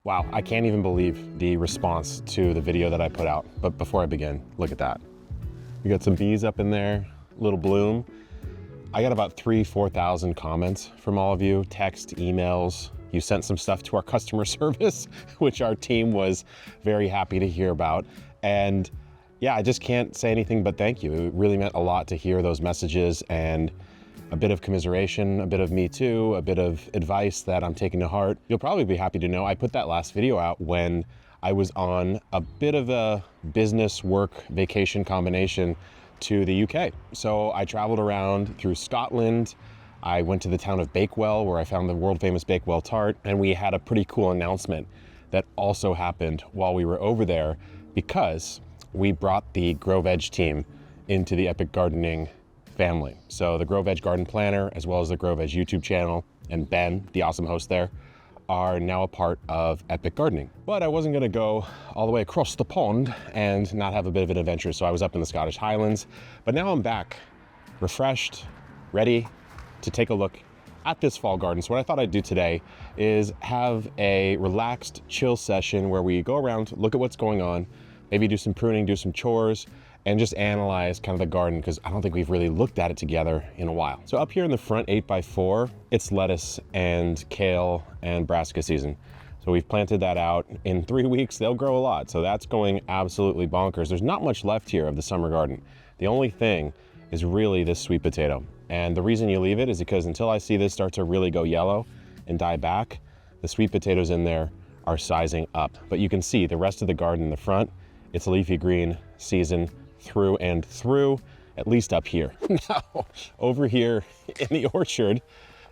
Wow, I can't even believe the response to the video that I put out. But before I begin, look at that. We got some bees up in there, little bloom. I got about 4,000 comments from all of you, text, emails. You sent some stuff to our customer service, which our team was very happy to hear about. And yeah, I just can't say anything but thank you. It really meant a lot to hear those messages and a bit of commiseration, a bit of me too, a bit of advice that I'm taking to heart. You'll probably be happy to know I put that last video out when I was on a bit of a business work vacation combination to the UK. So I traveled around through Scotland. I went to the town of Bakewell where I found the world famous Bakewell tart, and we had a pretty cool announcement that also happened while we were over there because we brought the Grow Veg team into the Epic Gardening family. So the Grow Veg Garden Planner, as well as the Grow Veg YouTube channel, and Ben, the awesome host there, are now a part of Epic Gardening. But I wasn't gonna go all the way across the pond and not have a bit of an adventure. So I was up in the Scottish Highlands, but now I'm back, refreshed, ready to take a look at this fall garden. So what I thought I'd do today is have a relaxed, chill session where we go around, look at what's going on, maybe do some pruning, do some chores, and just analyze kind of the garden because I don't think we've really looked at it together in a while. So up here in the front 8x4, it's lettuce and kale and brassica season. So we've planted that out. In 3 weeks, they'll grow a lot. So that's going absolutely bonkers. There's not much left here of the summer garden. The only thing is really this sweet potato. And the reason you leave it is because until I see this start to really go yellow and die back, the sweet potatoes in there are sizing up. But you can see the rest of the garden in the front, it's leafy green season through and through, at least up here. Now, over here in the orchard,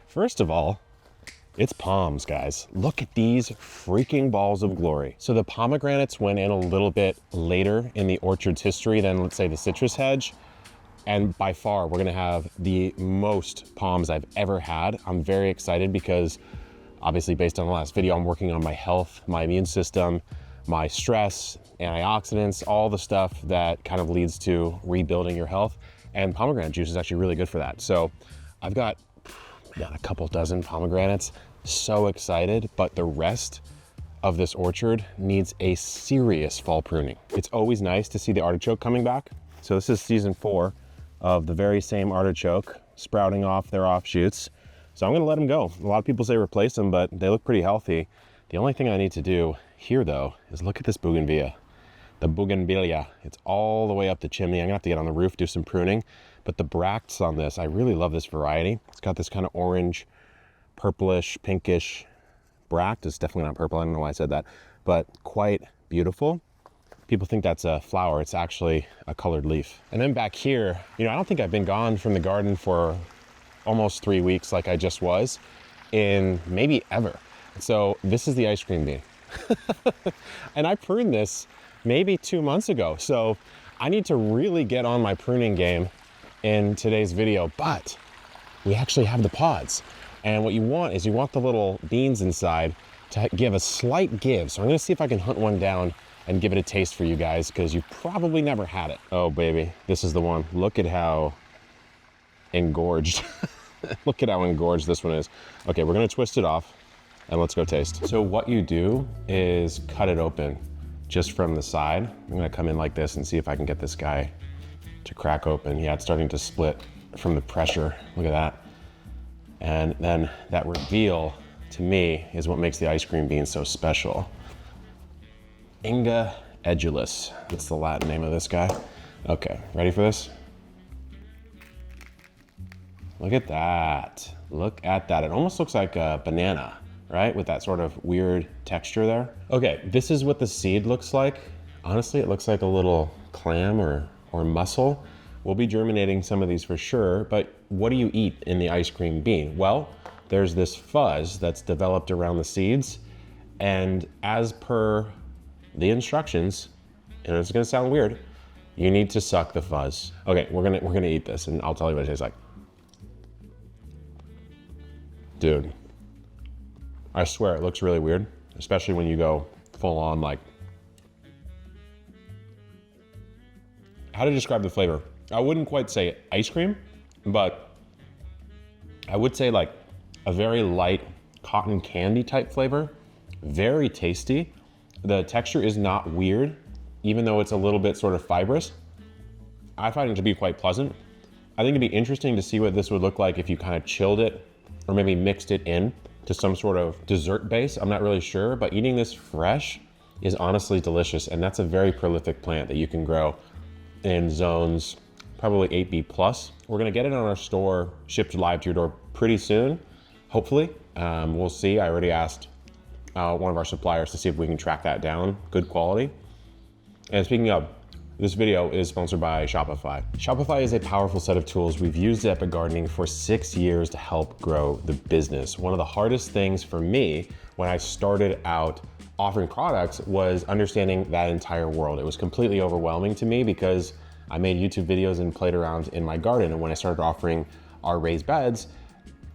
first of all, it's palms, guys. Look at these freaking balls of glory. So the pomegranates went in a little bit later in the orchard's history than, let's say, the citrus hedge. And by far, we're gonna have the most palms I've ever had. I'm very excited because obviously based on the last video, I'm working on my health, my immune system, my stress, antioxidants, all the stuff that kind of leads to rebuilding your health. And pomegranate juice is actually really good for that. So I've got a couple dozen pomegranates, so excited, but the rest of this orchard needs a serious fall pruning. It's always nice to see the artichoke coming back. So this is season 4 of the very same artichoke sprouting off their offshoots. So I'm gonna let them go. A lot of people say replace them, but they look pretty healthy. The only thing I need to do here though is look at this bougainvillea. The bougainvillea, it's all the way up the chimney. I'm gonna have to get on the roof, do some pruning, but the bracts on this, I really love this variety. It's got this kind of orange, purplish, pinkish bract. It's definitely not purple, I don't know why I said that, but quite beautiful. People think that's a flower, it's actually a colored leaf. And then back here, I don't think I've been gone from the garden for almost 3 weeks like I just was in maybe ever. So this is the ice cream bean. And I pruned this maybe 2 months ago. So I need to really get on my pruning game in today's video, but we actually have the pods. And what you want is you want the little beans inside to give a slight give. So I'm gonna see if I can hunt one down and give it a taste for you guys because you've probably never had it. Oh baby, this is the one. Look at how engorged. Look at how engorged this one is. Okay, we're gonna twist it off and let's go taste. So what you do is cut it open just from the side. I'm gonna come in like this and see if I can get this guy to crack open. Yeah, it's starting to split from the pressure. Look at that. And then that reveal to me is what makes the ice cream bean so special. Inga edulis, that's the Latin name of this guy. Okay, ready for this? Look at that. Look at that. It almost looks like a banana, right? With that sort of weird texture there. Okay, this is what the seed looks like. Honestly, it looks like a little clam or mussel. We'll be germinating some of these for sure, but what do you eat in the ice cream bean? Well, there's this fuzz that's developed around the seeds, and as per the instructions, and it's gonna sound weird, you need to suck the fuzz. Okay, we're gonna eat this, and I'll tell you what it tastes like. Dude, I swear it looks really weird, especially when you go full on like, how to describe the flavor? I wouldn't quite say ice cream, but I would say like a very light cotton candy type flavor very tasty. The texture is not weird, even though it's a little bit sort of fibrous. I find it to be quite pleasant. I think it'd be interesting to see what this would look like if you kind of chilled it or maybe mixed it in to some sort of dessert base. I'm not really sure, but eating this fresh is honestly delicious. And that's a very prolific plant that you can grow in zones, probably 8B plus. We're gonna get it on our store, shipped live to your door pretty soon, hopefully. We'll see. I already asked one of our suppliers to see if we can track that down, good quality. And speaking of, this video is sponsored by Shopify. Shopify is a powerful set of tools we've used at Epic Gardening for 6 years to help grow the business. One of the hardest things for me when I started out offering products was understanding that entire world. It was completely overwhelming to me because I made YouTube videos and played around in my garden. And when I started offering our raised beds,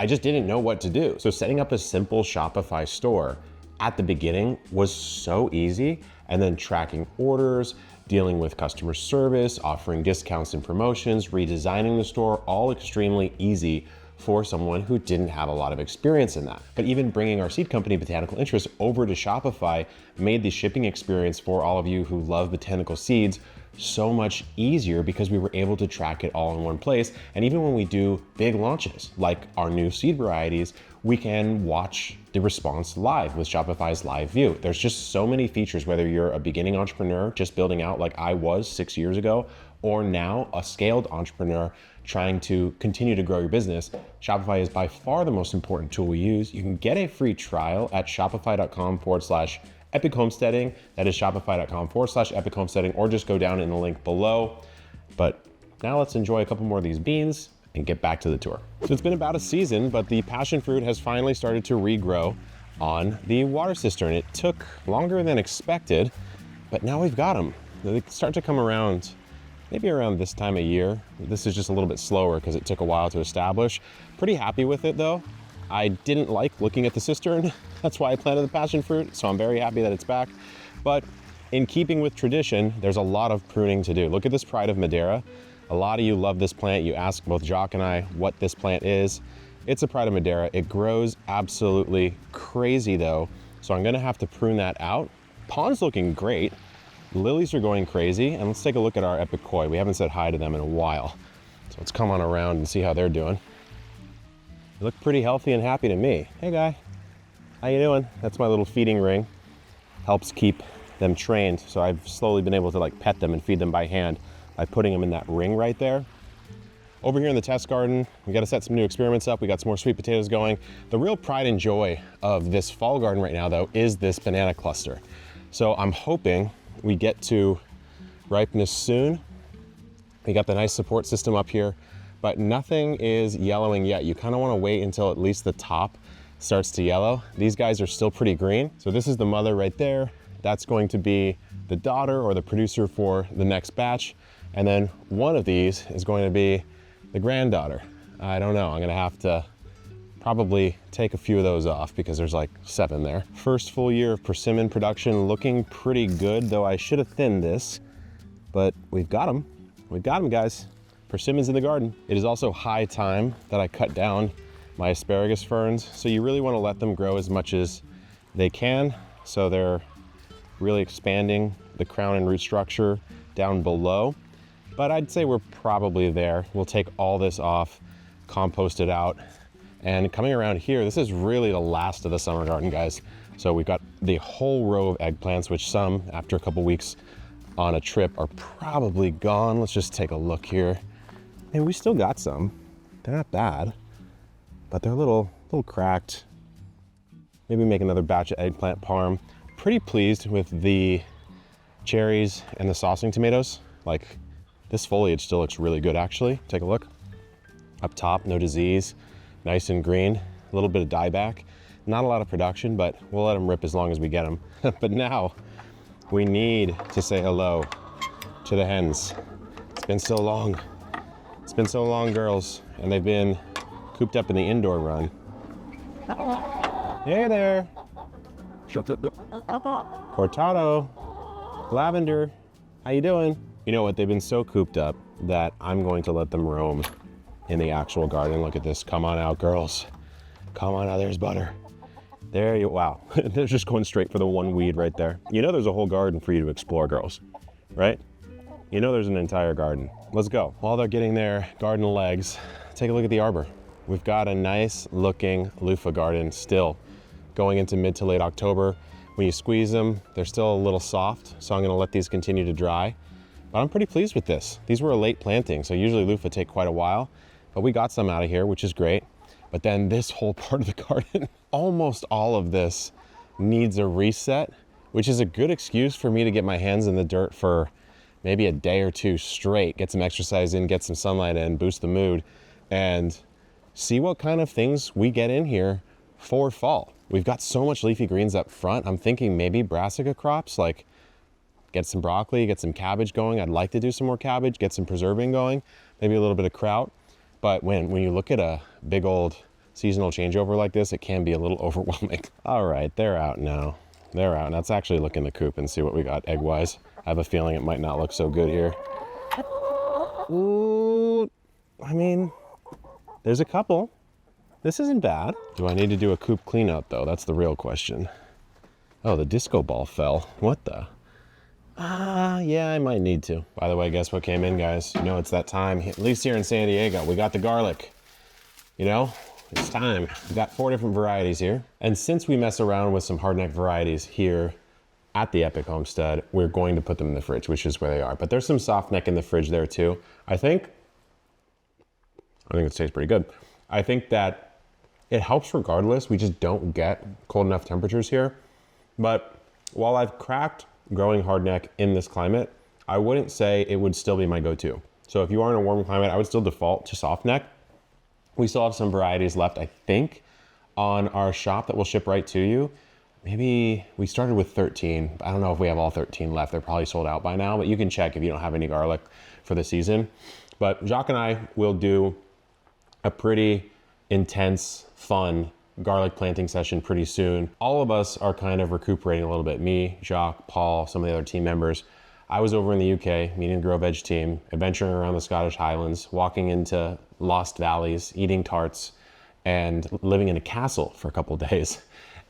I just didn't know what to do. So setting up a simple Shopify store at the beginning was so easy. And then tracking orders, dealing with customer service, offering discounts and promotions, redesigning the store, all extremely easy for someone who didn't have a lot of experience in that. But even bringing our seed company, Botanical Interest, over to Shopify made the shipping experience for all of you who love botanical seeds so much easier because we were able to track it all in one place. And even when we do big launches, like our new seed varieties, we can watch the response live with Shopify's live view. There's just so many features, whether you're a beginning entrepreneur just building out like I was 6 years ago, or now a scaled entrepreneur trying to continue to grow your business. Shopify is by far the most important tool we use. You can get a free trial at shopify.com/Epic Homesteading. That is shopify.com/Epic Homesteading, or just go down in the link below. But now let's enjoy a couple more of these beans and get back to the tour. So it's been about a season, but the passion fruit has finally started to regrow on the water cistern. It took longer than expected, but now we've got them. They start to come around maybe around this time of year. This is just a little bit slower because it took a while to establish. Pretty happy with it though. I didn't like looking at the cistern. That's why I planted the passion fruit. So I'm very happy that it's back. But in keeping with tradition, there's a lot of pruning to do. Look at this Pride of Madeira. A lot of you love this plant. You asked both Jock and I what this plant is. It's a Pride of Madeira. It grows absolutely crazy though. So I'm gonna have to prune that out. Pond's looking great. Lilies are going crazy. And let's take a look at our Epic Koi. We haven't said hi to them in a while. So let's come on around and see how they're doing. They look pretty healthy and happy to me. Hey guy, how you doing? That's my little feeding ring. Helps keep them trained. So I've slowly been able to like pet them and feed them by hand by putting them in that ring right there. Over here in the test garden, we got to set some new experiments up. We got some more sweet potatoes going. The real pride and joy of this fall garden right now though is this banana cluster. So I'm hoping we get to ripeness soon. We got the nice support system up here, but nothing is yellowing yet. You kind of want to wait until at least the top starts to yellow. These guys are still pretty green. So this is the mother right there. That's going to be the daughter or the producer for the next batch. And then one of these is going to be the granddaughter. I don't know, I'm gonna have to probably take a few of those off because there's like 7 there. First full year of persimmon production looking pretty good, though I should have thinned this, but we've got them. We've got them, guys. Persimmons in the garden. It is also high time that I cut down my asparagus ferns. So you really wanna let them grow as much as they can. So they're really expanding the crown and root structure down below. But I'd say we're probably there. We'll take all this off, compost it out. And coming around here, this is really the last of the summer garden, guys. So we've got the whole row of eggplants, which some, after a couple weeks on a trip, are probably gone. Let's just take a look here. And we still got some. They're not bad, but they're a little cracked. Maybe make another batch of eggplant parm. Pretty pleased with the cherries and the saucing tomatoes. Like, this foliage still looks really good, actually. Take a look. Up top, no disease, nice and green, a little bit of dieback. Not a lot of production, but we'll let them rip as long as we get them. But now we need to say hello to the hens. It's been so long. It's been so long, girls, and they've been cooped up in the indoor run. Hey there. Cortado, Lavender, how you doing? You know what, they've been so cooped up that I'm going to let them roam in the actual garden. Look at this, come on out, girls. Come on out, there's Butter. There you, wow. They're just going straight for the one weed right there. You know there's a whole garden for you to explore, girls, right? You know there's an entire garden. Let's go. While they're getting their garden legs, take a look at the arbor. We've got a nice looking loofah garden still going into mid to late October. When you squeeze them, they're still a little soft, so I'm gonna let these continue to dry. But I'm pretty pleased with this. These were a late planting, so usually loofah take quite a while, but we got some out of here, which is great. But then this whole part of the garden, almost all of this needs a reset, which is a good excuse for me to get my hands in the dirt for maybe a day or two straight, get some exercise in, get some sunlight in, boost the mood, and see what kind of things we get in here for fall. We've got so much leafy greens up front. I'm thinking maybe brassica crops, like get some broccoli, get some cabbage going. I'd like to do some more cabbage, get some preserving going, maybe a little bit of kraut. But when you look at a big old seasonal changeover like this, it can be a little overwhelming. All right, they're out now. They're out. Let's actually look in the coop and see what we got egg-wise. I have a feeling it might not look so good here. Ooh, I mean, there's a couple. This isn't bad. Do I need to do a coop clean out though? That's the real question. Oh, the disco ball fell. What the? Yeah, I might need to. By the way, guess what came in, guys? You know, it's that time, at least here in San Diego, we got the garlic. You know, it's time. We've got 4 different varieties here. And since we mess around with some hardneck varieties here at the Epic Homestead, we're going to put them in the fridge, which is where they are. But there's some soft neck in the fridge there too. I think it tastes pretty good. I think that it helps regardless. We just don't get cold enough temperatures here. But while I've cracked growing hardneck in this climate, I wouldn't say it would still be my go-to. So if you are in a warm climate, I would still default to soft neck. We still have some varieties left, I think, on our shop that will ship right to you. Maybe we started with 13. I don't know if we have all 13 left. They're probably sold out by now, but you can check if you don't have any garlic for the season. But Jacques and I will do a pretty intense, fun garlic planting session pretty soon. All of us are kind of recuperating a little bit. Me, Jacques, Paul, some of the other team members. I was over in the UK meeting the Grow Veg team, adventuring around the Scottish Highlands, walking into lost valleys, eating tarts, and living in a castle for a couple of days.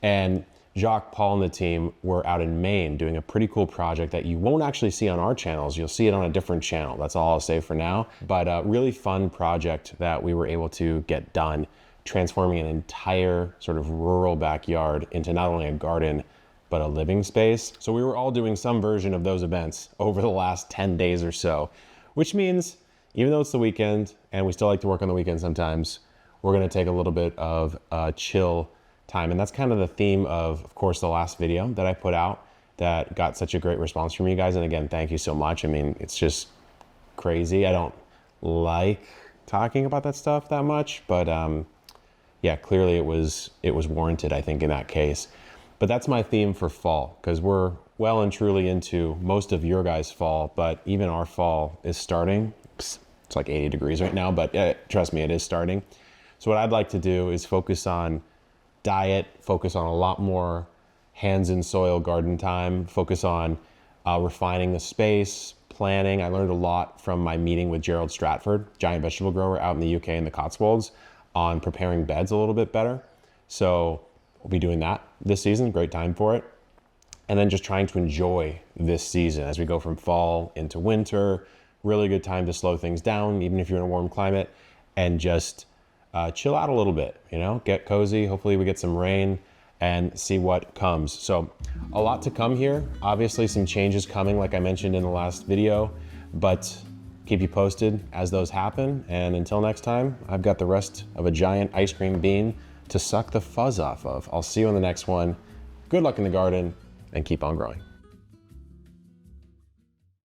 And Jacques, Paul, and the team were out in Maine doing a pretty cool project that you won't actually see on our channels. You'll see it on a different channel. That's all I'll say for now. But a really fun project that we were able to get done, transforming an entire sort of rural backyard into not only a garden, but a living space. So we were all doing some version of those events over the last 10 days or so, which means even though it's the weekend and we still like to work on the weekend sometimes, we're gonna take a little bit of chill time. And that's kind of the theme of course, the last video that I put out that got such a great response from you guys. And again, thank you so much. I mean, it's just crazy. I don't like talking about that stuff that much, but yeah, clearly it was warranted, I think, in that case. But that's my theme for fall, because we're well and truly into most of your guys' fall, but even our fall is starting. It's like 80 degrees right now, but trust me, it is starting. So what I'd like to do is focus on diet, focus on a lot more hands in soil garden time, focus on refining the space, planning. I learned a lot from my meeting with Gerald Stratford, giant vegetable grower out in the UK in the Cotswolds, on preparing beds a little bit better. So we'll be doing that this season, great time for it. And then just trying to enjoy this season as we go from fall into winter, really good time to slow things down, even if you're in a warm climate, and just chill out a little bit, you know, get cozy. Hopefully we get some rain and see what comes. So a lot to come here. Obviously some changes coming, like I mentioned in the last video, but keep you posted as those happen. And until next time, I've got the rest of a giant ice cream bean to suck the fuzz off of. I'll see you in the next one. Good luck in the garden and keep on growing.